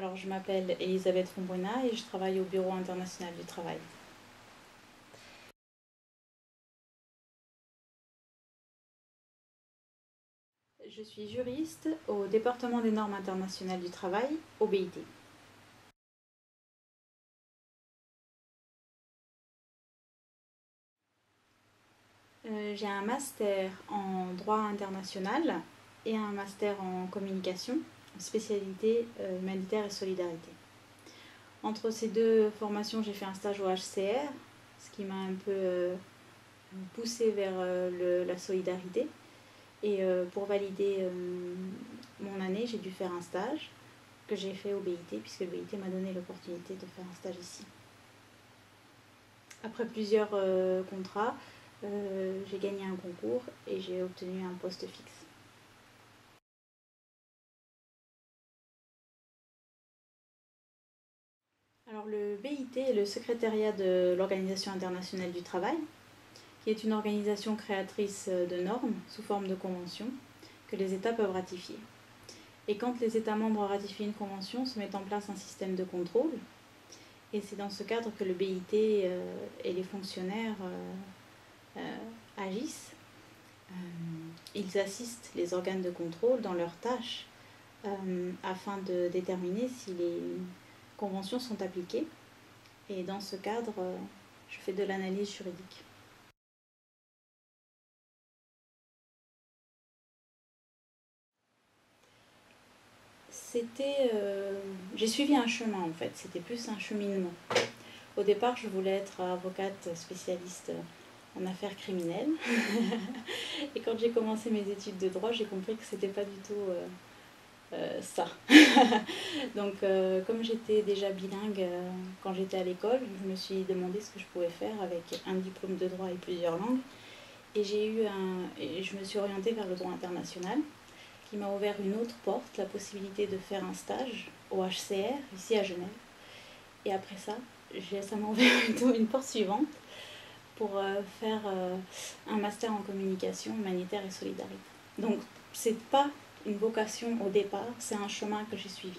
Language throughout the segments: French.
Alors, je m'appelle Elisabeth Fonbruna et je travaille au Bureau international du travail. Je suis juriste au département des normes internationales du travail, au BIT. J'ai un master en droit international et un master en communication, spécialité humanitaire et solidarité. Entre ces deux formations, j'ai fait un stage au HCR, ce qui m'a un peu poussée vers la solidarité. Et pour valider mon année, j'ai dû faire un stage que j'ai fait au BIT, puisque le BIT m'a donné l'opportunité de faire un stage ici. Après plusieurs contrats, j'ai gagné un concours et j'ai obtenu un poste fixe. Alors le BIT est le secrétariat de l'Organisation internationale du travail, qui est une organisation créatrice de normes sous forme de conventions que les États peuvent ratifier. Et quand les États membres ratifient une convention, se met en place un système de contrôle. Et c'est dans ce cadre que le BIT et les fonctionnaires agissent. Ils assistent les organes de contrôle dans leurs tâches afin de déterminer si les conventions sont appliquées. Et dans ce cadre, je fais de l'analyse juridique. J'ai suivi un chemin en fait, c'était plus un cheminement. Au départ, je voulais être avocate spécialiste en affaires criminelles. Et quand j'ai commencé mes études de droit, j'ai compris que c'était pas du tout ça. Donc, comme j'étais déjà bilingue quand j'étais à l'école, je me suis demandé ce que je pouvais faire avec un diplôme de droit et plusieurs langues. Et je me suis orientée vers le droit international, qui m'a ouvert une autre porte, la possibilité de faire un stage au HCR, ici à Genève. Et après ça, ça m'a ouvert une porte suivante pour faire un master en communication humanitaire et solidarité. Donc, c'est pas une vocation au départ, c'est un chemin que j'ai suivi.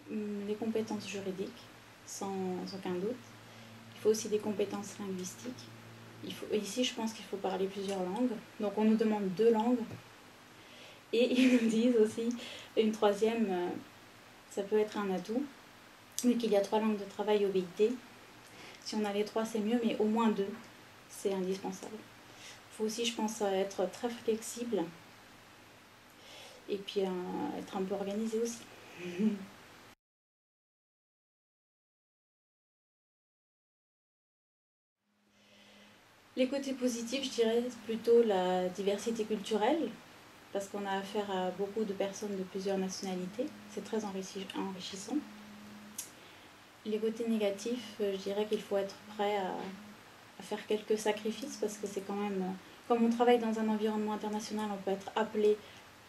Les compétences juridiques, sans aucun doute. Il faut aussi des compétences linguistiques. Ici, je pense qu'il faut parler plusieurs langues. Donc, on nous demande 2 langues. Et ils nous disent aussi une troisième, ça peut être un atout, mais qu'il y a 3 langues de travail au BIT. Si on a les 3, c'est mieux, mais au moins 2, c'est indispensable. Il faut aussi, je pense, être très flexible et puis être un peu organisé aussi. Les côtés positifs, je dirais plutôt la diversité culturelle, parce qu'on a affaire à beaucoup de personnes de plusieurs nationalités. C'est très enrichissant. Les côtés négatifs, je dirais qu'il faut être prêt à faire quelques sacrifices, parce que c'est quand même... Comme on travaille dans un environnement international, on peut être appelé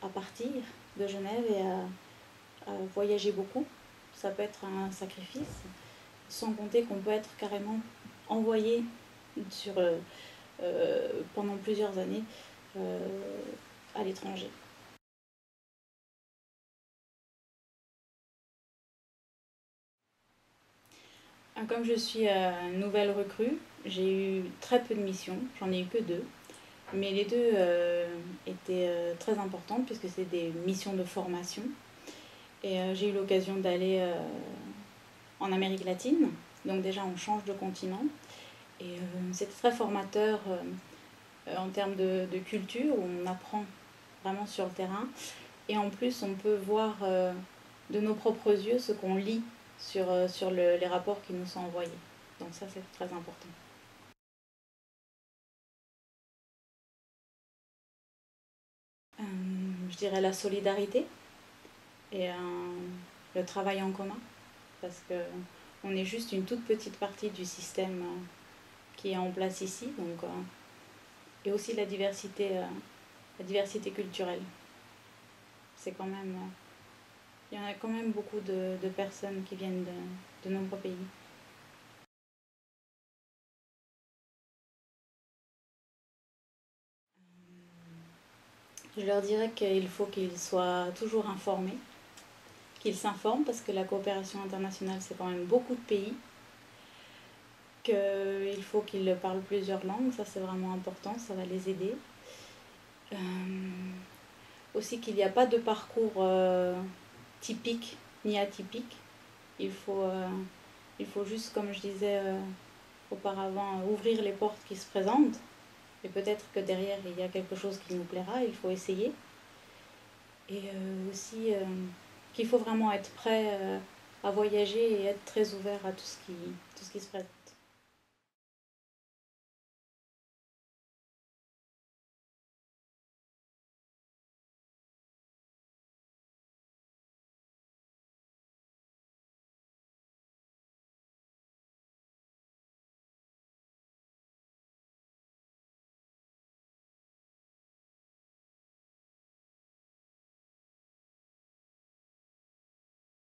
à partir de Genève et à voyager beaucoup. Ça peut être un sacrifice, sans compter qu'on peut être carrément envoyé pendant plusieurs années à l'étranger. Comme je suis nouvelle recrue, j'ai eu très peu de missions, j'en ai eu que 2. Mais les 2 étaient très importantes puisque c'est des missions de formation. Et j'ai eu l'occasion d'aller en Amérique latine, donc déjà on change de continent. Et c'était très formateur en termes de culture, où on apprend vraiment sur le terrain. Et en plus, on peut voir de nos propres yeux ce qu'on lit sur les rapports qui nous sont envoyés. Donc ça, c'est très important. Je dirais la solidarité et le travail en commun, parce qu'on est juste une toute petite partie du système qui est en place ici, donc, et aussi la diversité culturelle. C'est quand même, il y en a quand même beaucoup de personnes qui viennent de nombreux pays. Je leur dirais qu'il faut qu'ils soient toujours informés, qu'ils s'informent parce que la coopération internationale c'est quand même beaucoup de pays, qu'il faut qu'ils parlent plusieurs langues, ça c'est vraiment important, ça va les aider. Aussi qu'il n'y a pas de parcours typique ni atypique. Il faut juste, comme je disais auparavant, ouvrir les portes qui se présentent. Et peut-être que derrière, il y a quelque chose qui nous plaira, il faut essayer. Et aussi qu'il faut vraiment être prêt à voyager et être très ouvert à tout ce qui se présente.